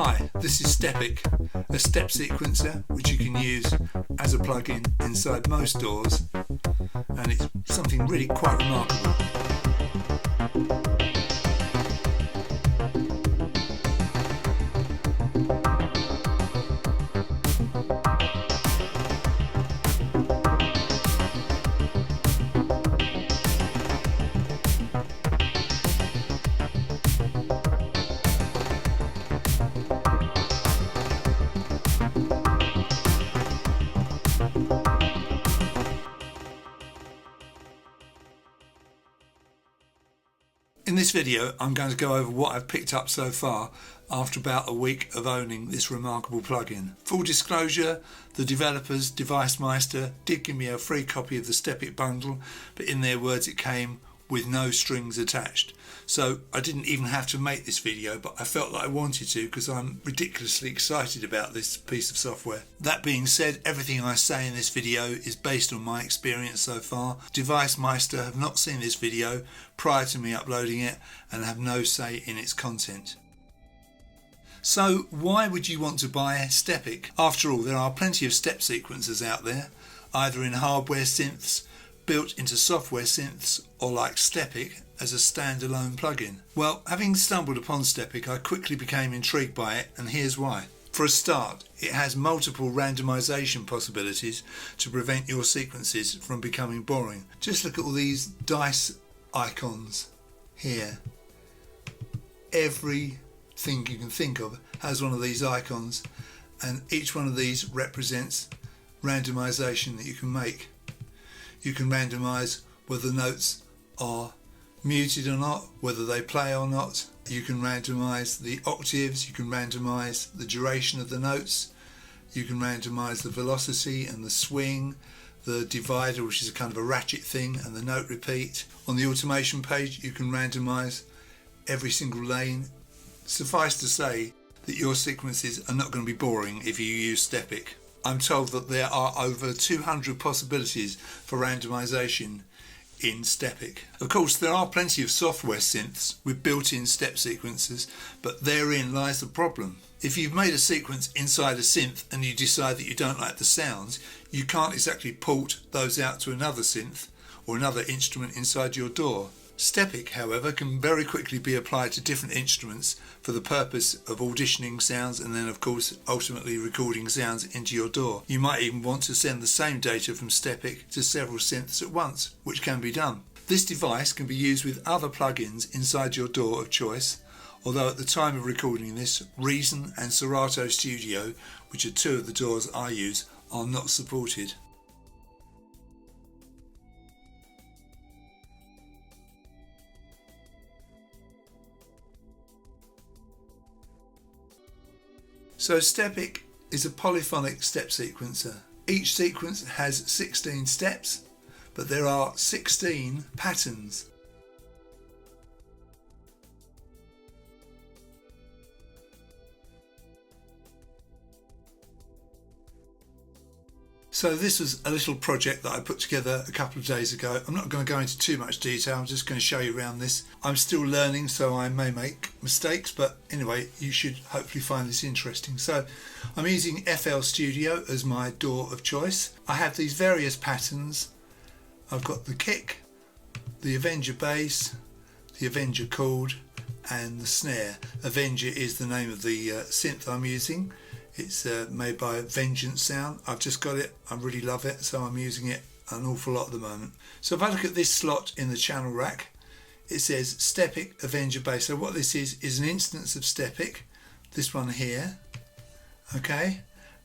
Hi, this is Stepic, a step sequencer which you can use as a plugin inside most DAWs, and it's something really quite remarkable. In this video, I'm going to go over what I've picked up so far after about a week of owning this remarkable plugin. Full disclosure, the developers, Device Meister, did give me a free copy of the Stepic bundle, but in their words it came with no strings attached. So I didn't even have to make this video, but I felt that I wanted to because I'm ridiculously excited about this piece of software. That being said, everything I say in this video is based on my experience so far. Device Meister have not seen this video prior to me uploading it and have no say in its content. So why would you want to buy Stepic? After all, there are plenty of step sequencers out there, either in hardware synths, built into software synths, or like Stepic as a standalone plugin. Well, having stumbled upon Stepic, I quickly became intrigued by it, and here's why. For a start, it has multiple randomization possibilities to prevent your sequences from becoming boring. Just look at all these dice icons here. Everything you can think of has one of these icons, and each one of these represents randomization that you can make. You can randomize whether notes are muted or not, whether they play or not. You can randomize the octaves, you can randomize the duration of the notes, you can randomize the velocity and the swing, the divider, which is a kind of a ratchet thing, and the note repeat. On the automation page, you can randomize every single lane. Suffice to say that your sequences are not going to be boring if you use Stepic. I'm told that there are over 200 possibilities for randomization in Stepic. Of course, there are plenty of software synths with built-in step sequencers, but therein lies the problem. If you've made a sequence inside a synth and you decide that you don't like the sounds, you can't exactly port those out to another synth or another instrument inside your DAW. Stepic, however, can very quickly be applied to different instruments for the purpose of auditioning sounds and then, of course, ultimately recording sounds into your DAW. You might even want to send the same data from Stepic to several synths at once, which can be done. This device can be used with other plugins inside your DAW of choice, although at the time of recording this, Reason and Serato Studio, which are two of the DAWs I use, are not supported. So Stepic is a polyphonic step sequencer. Each sequence has 16 steps, but there are 16 patterns. So this was a little project that I put together a couple of days ago. I'm not going to go into too much detail, I'm just going to show you around this. I'm still learning, so I may make mistakes, but anyway, you should hopefully find this interesting. So I'm using FL Studio as my DAW of choice. I have these various patterns. I've got the kick, the Avenger bass, the Avenger chord, and the snare. Avenger is the name of the synth I'm using. It's made by Vengeance Sound. I've just got it, I really love it, so I'm using it an awful lot at the moment. So if I look at this slot in the channel rack, it says Stepic Avenger Bass. So what this is an instance of Stepic, this one here, okay?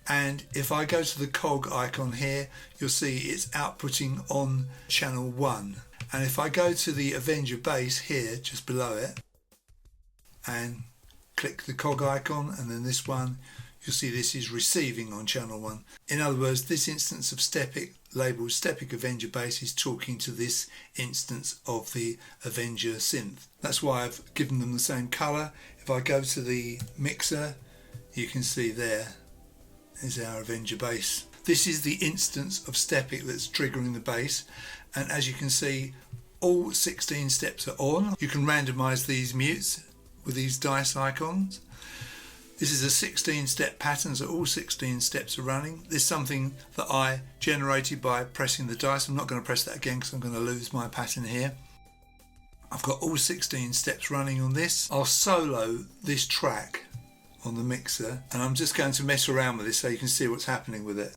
And if I go to the cog icon here, you'll see it's outputting on channel 1. And if I go to the Avenger Bass here, just below it, and click the cog icon, and then this one, you'll see this is receiving on channel 1. In other words, this instance of Stepic, labelled Stepic Avenger Bass, is talking to this instance of the Avenger synth. That's why I've given them the same colour. If I go to the mixer, you can see there is our Avenger Bass. This is the instance of Stepic that's triggering the bass, and as you can see, all 16 steps are on. You can randomise these mutes with these dice icons. This is a 16-step pattern, so all 16 steps are running. This is something that I generated by pressing the dice. I'm not going to press that again because I'm going to lose my pattern here. I've got all 16 steps running on this. I'll solo this track on the mixer, and I'm just going to mess around with this so you can see what's happening with it.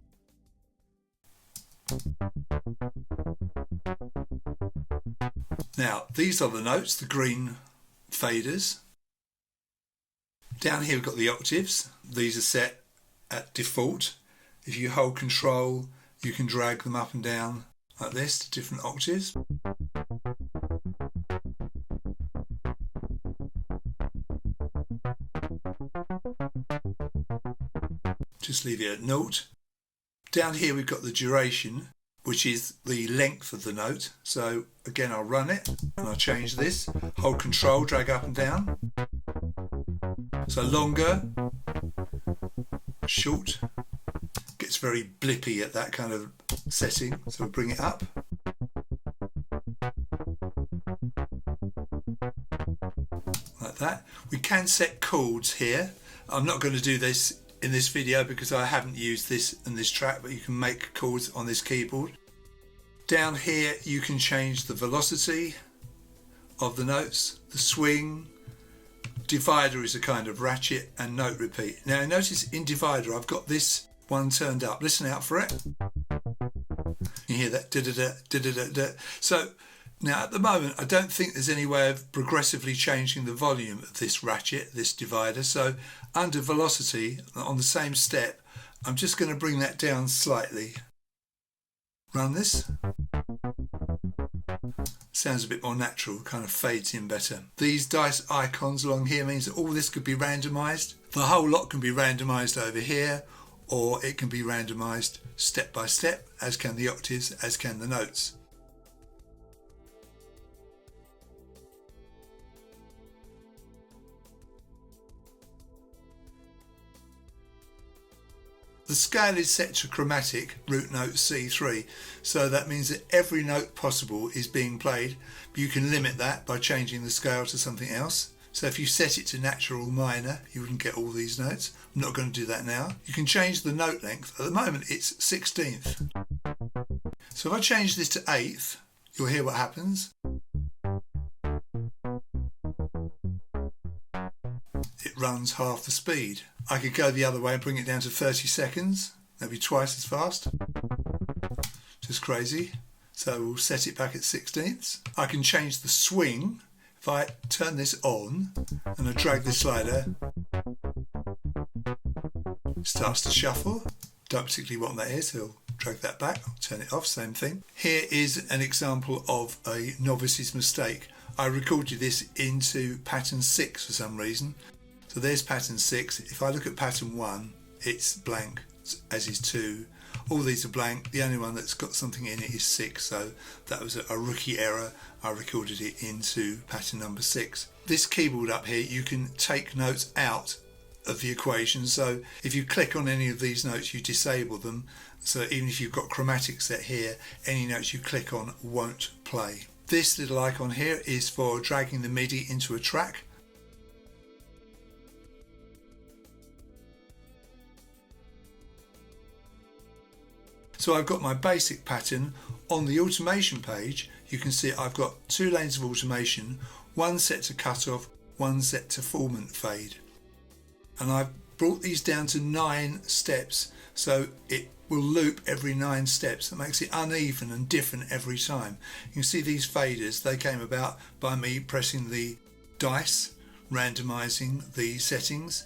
Now, these are the notes, the green faders. Down here we've got the octaves. These are set at default. If you hold control, you can drag them up and down like this to different octaves. Just leave it at 0. Down here we've got the duration, which is the length of the note. So again, I'll run it and I'll change this. Hold control, drag up and down. So longer, short, gets very blippy at that kind of setting. So we'll bring it up. Like that. We can set chords here. I'm not going to do this in this video because I haven't used this in this track, but you can make chords on this keyboard. Down here you can change the velocity of the notes, the swing. Divider is a kind of ratchet and note repeat. Now notice in divider I've got this one turned up. Listen out for it. You hear that da-da-da, da-da-da-da. So now at the moment I don't think there's any way of progressively changing the volume of this ratchet, this divider. So under velocity on the same step, I'm just going to bring that down slightly. Run this. Sounds a bit more natural, kind of fades in better. These dice icons along here means that all this could be randomized. The whole lot can be randomized over here, or it can be randomized step by step, as can the octaves, as can the notes. The scale is set to chromatic, root note C3, so that means that every note possible is being played, but you can limit that by changing the scale to something else. So if you set it to natural minor, you wouldn't get all these notes. I'm not going to do that now. You can change the note length. At the moment it's 16th. So if I change this to 8th, you'll hear what happens. It runs half the speed. I could go the other way and bring it down to 30 seconds. That'd be twice as fast. Just crazy. So we'll set it back at 16ths. I can change the swing. If I turn this on and I drag the slider, it starts to shuffle. Don't particularly want that here, so I'll drag that back. I'll turn it off, same thing. Here is an example of a novice's mistake. I recorded this into pattern 6 for some reason. So there's pattern 6. If I look at pattern 1, it's blank, as is 2. All these are blank. The only one that's got something in it is 6. So that was a rookie error. I recorded it into pattern number 6. This keyboard up here, you can take notes out of the equation. So if you click on any of these notes, you disable them. So even if you've got chromatic set here, any notes you click on won't play. This little icon here is for dragging the MIDI into a track. So I've got my basic pattern. On the automation page, you can see I've got 2 lanes of automation, one set to cutoff, one set to formant fade. And I've brought these down to 9 steps, so it will loop every 9 steps. That makes it uneven and different every time. You can see these faders, they came about by me pressing the dice, randomizing the settings.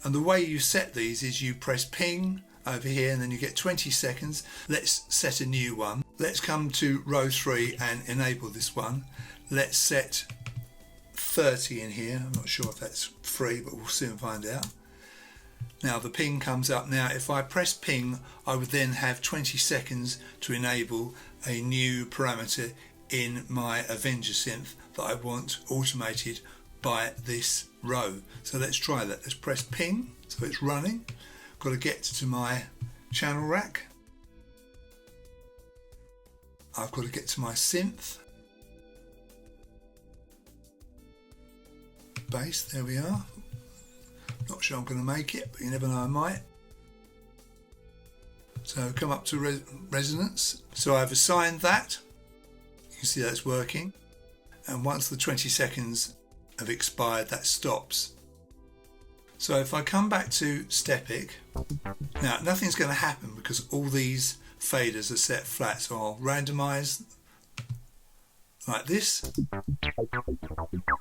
And the way you set these is you press ping over here and then you get 20 seconds. Let's set a new one. Let's come to row 3 and enable this one. Let's set 30 in here. I'm not sure if that's free, but we'll soon find out. Now the ping comes up. Now if I press ping, I would then have 20 seconds to enable a new parameter in my Avenger synth that I want automated by this row. So let's try that. Let's press ping, so it's running. Got to get to my channel rack. I've got to get to my synth. Bass, there we are. Not sure I'm going to make it, but you never know, I might. So come up to resonance. So I've assigned that. You can see that's working. And once the 20 seconds have expired, that stops. So if I come back to Stepic, now nothing's going to happen because all these faders are set flat. So I'll randomise like this.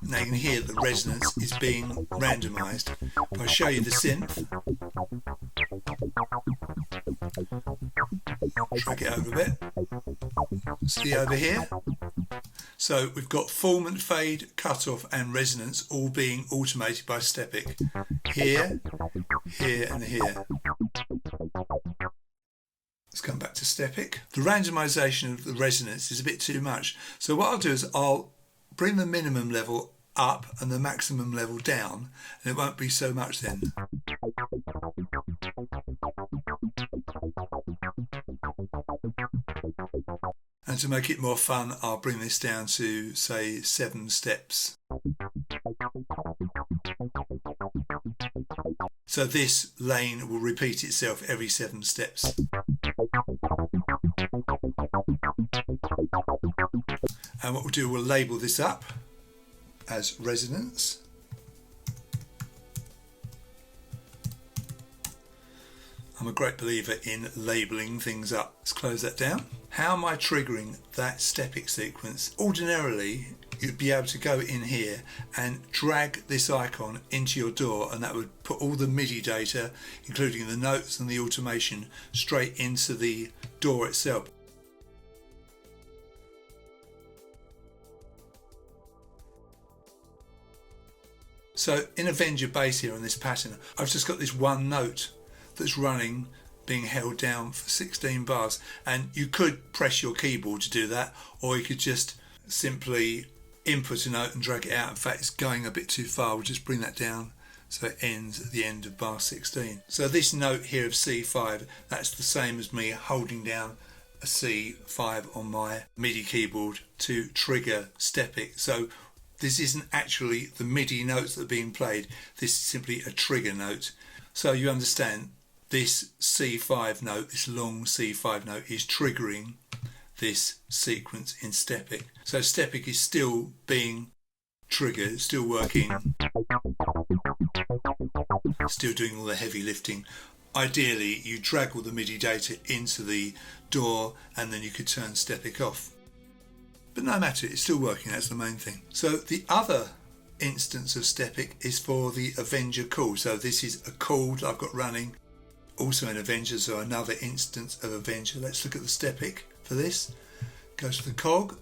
Now you can hear the resonance is being randomised. If I show you the synth, drag it over a bit, see over here. So we've got formant, fade, cutoff and resonance all being automated by Stepic. Here, here and here. Let's come back to Stepic. The randomisation of the resonance is a bit too much. So what I'll do is I'll bring the minimum level up and the maximum level down, and it won't be so much then. And to make it more fun, I'll bring this down to, say, 7 steps. So this lane will repeat itself every 7 steps. And what we'll do, we'll label this up as resonance. I'm a great believer in labelling things up. Let's close that down. How am I triggering that Stepic sequence? Ordinarily, you'd be able to go in here and drag this icon into your DAW, and that would put all the MIDI data, including the notes and the automation, straight into the DAW itself. So in Avenger bass here on this pattern, I've just got this one note that's running, being held down for 16 bars, and you could press your keyboard to do that, or you could just simply input a note and drag it out. In fact, it's going a bit too far. We'll just bring that down so it ends at the end of bar 16. So this note here of C5, that's the same as me holding down a C5 on my MIDI keyboard to trigger Stepic. So this isn't actually the MIDI notes that are being played, this is simply a trigger note. So you understand, this C5 note, this long C5 note, is triggering this sequence in Stepic. So Stepic is still being triggered, it's still working, still doing all the heavy lifting. Ideally, you drag all the MIDI data into the DAW and then you could turn Stepic off. But no matter, it's still working, that's the main thing. So the other instance of Stepic is for the Avenger chord. So this is a chord I've got running, also in Avenger, so another instance of Avenger. Let's look at the Stepic for this. Go to the cog,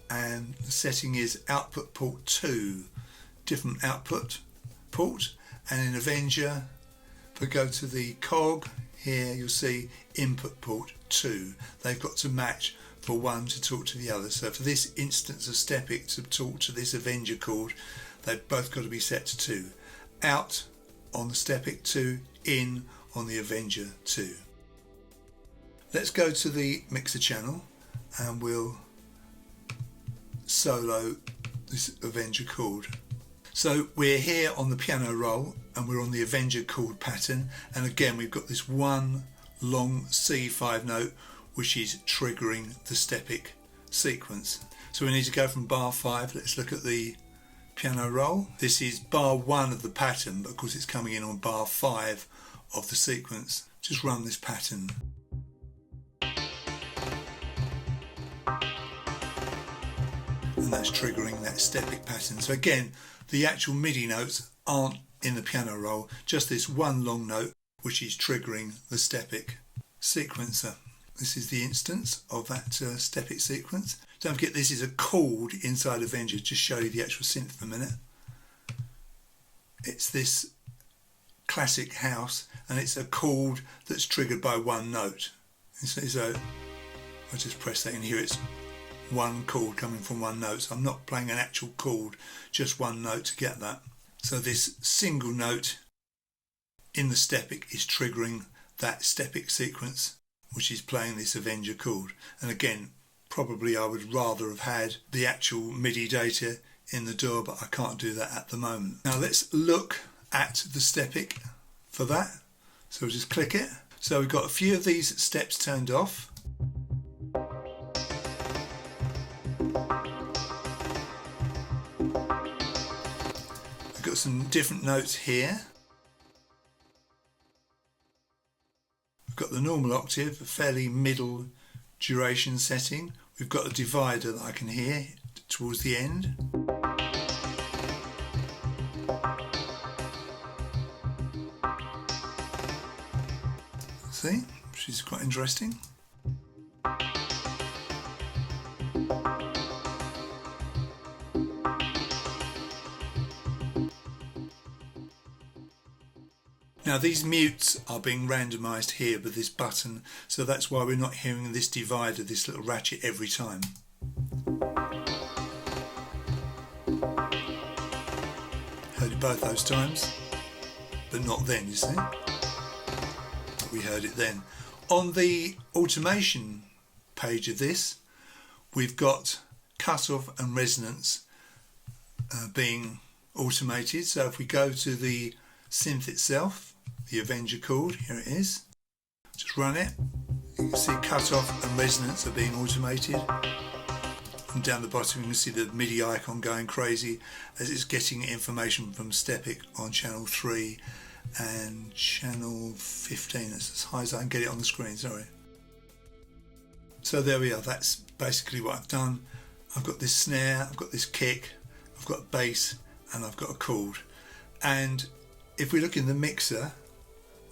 and the setting is output port 2, different output port. And in Avenger, if we go to the cog, here you'll see input port 2. They've got to match for one to talk to the other. So for this instance of Stepic to talk to this Avenger chord, they've both got to be set to 2. Out on the Stepic 2, in on the Avenger 2. Let's go to the mixer channel and we'll solo this Avenger chord. So we're here on the piano roll and we're on the Avenger chord pattern, and again we've got this one long C5 note which is triggering the Stepic sequence. So we need to go from bar 5. Let's look at the piano roll. This is bar 1 of the pattern, but of course it's coming in on bar 5 of the sequence. Just run this pattern. And that's triggering that Stepic pattern. So again, the actual MIDI notes aren't in the piano roll, just this one long note which is triggering the Stepic sequencer. This is the instance of that Stepic sequence. Don't forget, this is a chord inside Avenger. Just show you the actual synth for a minute. It's this classic house, and it's a chord that's triggered by one note. So I just press that in here. It's one chord coming from one note. So I'm not playing an actual chord, just one note to get that. So this single note in the Stepic is triggering that Stepic sequence, which is playing this Avenger chord. And again, probably I would rather have had the actual MIDI data in the DAW, but I can't do that at the moment. Now let's look at the Stepic for that. So we'll just click it. So we've got a few of these steps turned off. We've got some different notes here. We've got the normal octave, a fairly middle duration setting. We've got a divider that I can hear towards the end. See, which is quite interesting. Now these mutes are being randomised here with this button, so that's why we're not hearing this divider, this little ratchet every time. Heard it both those times, but not then, you see. We heard it then. On the automation page of this, we've got cutoff and resonance being automated. So if we go to the synth itself, the Avenger chord, here it is, just run it, you can see cutoff and resonance are being automated, and down the bottom you can see the MIDI icon going crazy as it's getting information from Stepic on channel 3 and channel 15. That's as high as I can get it on the screen, sorry. So there we are, that's basically what I've done. I've got this snare, I've got this kick, I've got a bass, and I've got a chord. And if we look in the mixer,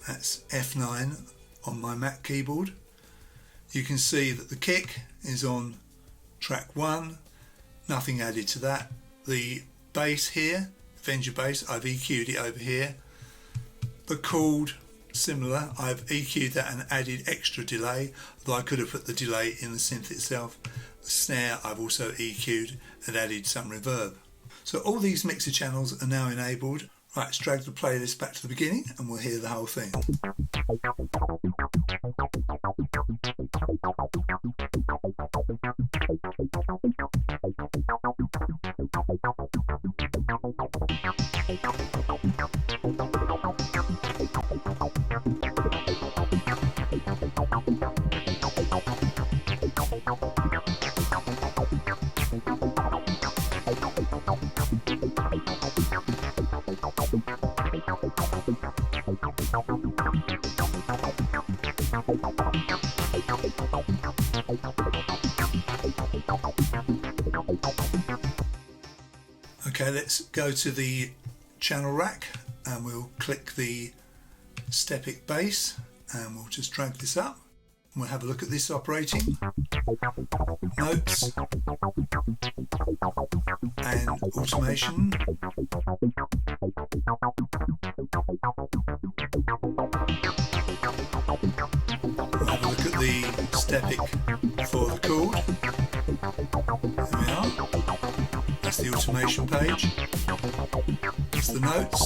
that's F9 on my Mac keyboard, you can see that the kick is on track 1, nothing added to that. The bass here, Avenger bass, I've EQ'd it over here. The chord, similar, I've EQ'd that and added extra delay, though I could have put the delay in the synth itself. The snare I've also EQ'd and added some reverb. So all these mixer channels are now enabled. Right, let's drag the playlist back to the beginning and we'll hear the whole thing. Okay, let's go to the channel rack and we'll click the Stepic bass and we'll just drag this up and we'll have a look at this operating. Notes and automation. We'll have a look at the Stepic for the chord. There we are. That's the automation page. That's the notes.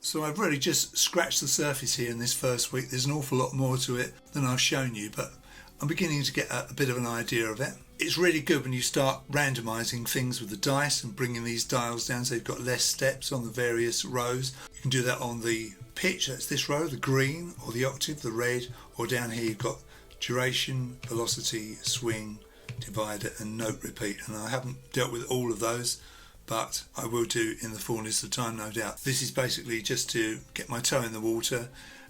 So I've really just scratched the surface here in this first week. There's an awful lot more to it than I've shown you, but I'm beginning to get a bit of an idea of it. It's really good when you start randomizing things with the dice and bringing these dials down so you've got less steps on the various rows. You can do that on the pitch, that's this row, the green, or the octave, the red, or down here you've got duration, velocity, swing, divider and note repeat. And I haven't dealt with all of those, but I will do in the fullness of time, no doubt. This is basically just to get my toe in the water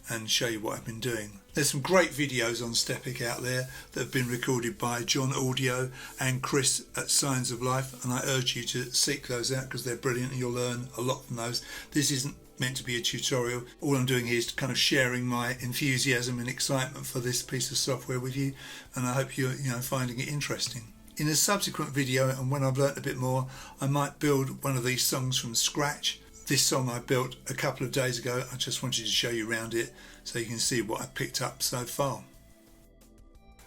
and show you what I've been doing. There's some great videos on Stepic out there that have been recorded by John Audio and Chris at Signs of Life, and I urge you to seek those out because they're brilliant and you'll learn a lot from those. This isn't meant to be a tutorial. All I'm doing here is kind of sharing my enthusiasm and excitement for this piece of software with you, and I hope you're finding it interesting. In a subsequent video, and when I've learnt a bit more, I might build one of these songs from scratch. This song I built a couple of days ago. I just wanted to show you around it so you can see what I've picked up so far.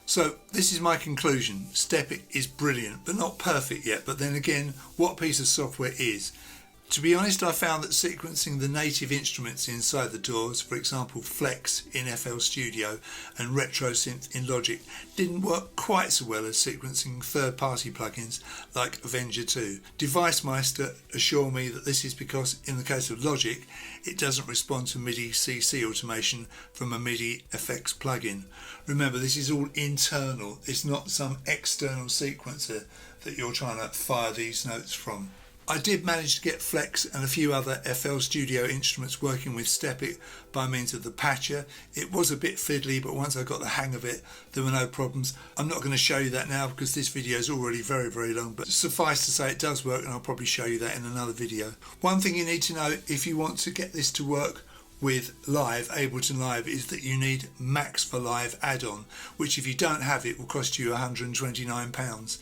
So this is my conclusion. Stepic is brilliant, but not perfect yet. But then again, what piece of software is? To be honest, I found that sequencing the native instruments inside the DAWs, for example Flex in FL Studio and RetroSynth in Logic, didn't work quite so well as sequencing third-party plugins like Avenger 2. DeviceMeister assured me that this is because, in the case of Logic, it doesn't respond to MIDI CC automation from a MIDI effects plugin. Remember, this is all internal, it's not some external sequencer that you're trying to fire these notes from. I did manage to get Flex and a few other FL Studio instruments working with Stepic by means of the patcher. It was a bit fiddly, but once I got the hang of it, there were no problems. I'm not going to show you that now because this video is already very, very long, but suffice to say it does work, and I'll probably show you that in another video. One thing you need to know if you want to get this to work with Live, Ableton Live, is that you need Max for Live add-on, which if you don't have it will cost you £129.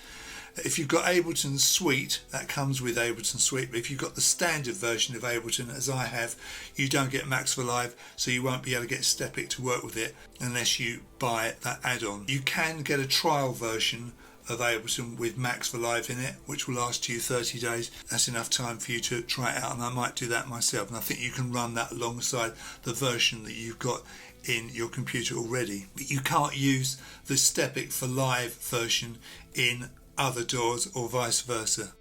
If you've got Ableton Suite, that comes with Ableton Suite, but if you've got the standard version of Ableton, as I have, you don't get Max for Live, so you won't be able to get Stepic to work with it unless you buy that add-on. You can get a trial version of Ableton with Max for Live in it, which will last you 30 days. That's enough time for you to try it out, and I might do that myself, and I think you can run that alongside the version that you've got in your computer already. But you can't use the Stepic for Live version in other DAWs or vice versa.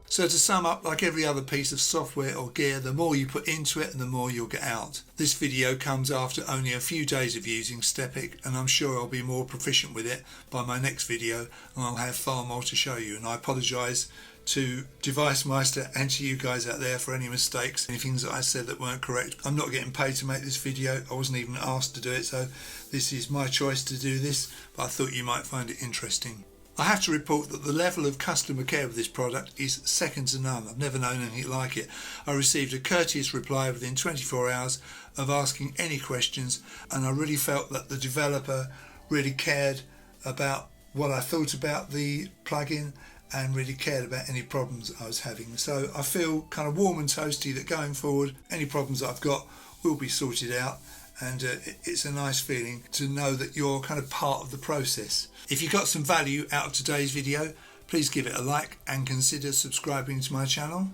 So to sum up, like every other piece of software or gear, the more you put into it and the more you'll get out. This video comes after only a few days of using Stepic, and I'm sure I'll be more proficient with it by my next video, and I'll have far more to show you. And I apologise to DeviceMeister and to you guys out there for any mistakes, any things that I said that weren't correct. I'm not getting paid to make this video, I wasn't even asked to do it, so this is my choice to do this, but I thought you might find it interesting. I have to report that the level of customer care with this product is second to none. I've never known anything like it. I received a courteous reply within 24 hours of asking any questions, and I really felt that the developer really cared about what I thought about the plugin and really cared about any problems I was having. So I feel kind of warm and toasty that going forward, any problems that I've got will be sorted out, and it's a nice feeling to know that you're kind of part of the process. If you got some value out of today's video, please give it a like and consider subscribing to my channel.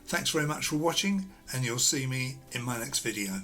Thanks very much for watching, and you'll see me in my next video.